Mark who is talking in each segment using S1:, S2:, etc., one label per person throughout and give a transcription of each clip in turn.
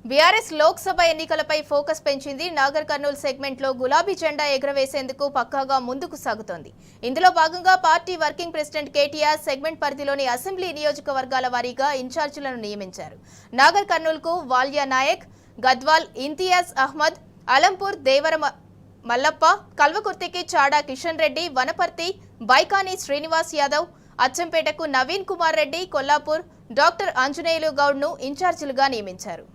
S1: BRS Lok Sabha ఎన్నికలపై focus పెంచింది. Nagar Kurnool segment లో గులాబీ జెండా ఎగురవేసేందుకు పక్కాగా ముందుకు సాగుతోంది. ఇందులో భాగంగా party working president KTR segment పరిధిలోని అసెంబ్లీ నియోజకవర్గాల వారీగా ఇన్ఛార్జీలను నియమించారు. నాగర్ కర్నూల్ కు వాల్యా నాయక్, గద్వాల్ ఇంతియాజ్ అహ్మద్, అలంపూర్ దేవర మల్లప్ప, కల్వకుర్తికి చాడా కిషన్ రెడ్డి, వనపర్తి బైకాని శ్రీనివాస్ యాదవ్, అచ్చంపేటకు నవీన్ కుమార్ రెడ్డి, కొల్లాపూర్ డాక్టర్ ఆంజనేయులు గౌడ్ ను ఇన్ఛార్జీలుగా నియమించారు.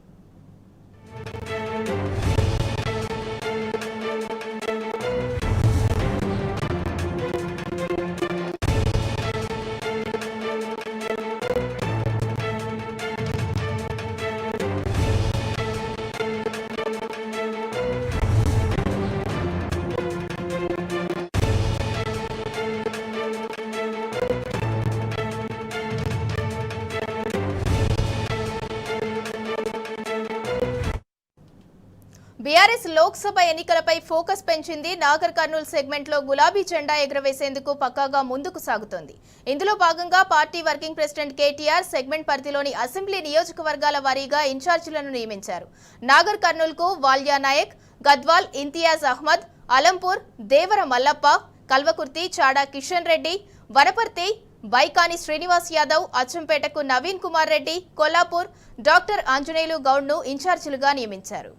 S1: బీఆర్ఎస్ లోక్సభ ఎన్నికలపై ఫోకస్ పెంచింది. నాగర్ కర్నూల్ సెగ్మెంట్ లో గులాబీ జెండా ఎగురవేసేందుకు పక్కాగా ముందుకు సాగుతోంది. ఇందులో భాగంగా party working president KTR segment పరిధిలోని అసెంబ్లీ నియోజకవర్గాల వారీగా ఇన్ఛార్జీలను నియమించారు. నాగర్ కర్నూల్ కు వాల్యా నాయక్, గద్వాల్ ఇంతియాజ్ అహ్మద్, అలంపూర్ దేవర మల్లప్ప, కల్వకుర్తి చాడా కిషన్ రెడ్డి, వనపర్తి బైకాని శ్రీనివాస్ యాదవ్, అచ్చంపేటకు నవీన్ కుమార్ రెడ్డి, కొల్లాపూర్ డాక్టర్ ఆంజనేయులు గౌడ్ ను ఇన్ఛార్జీలుగా నియమించారు.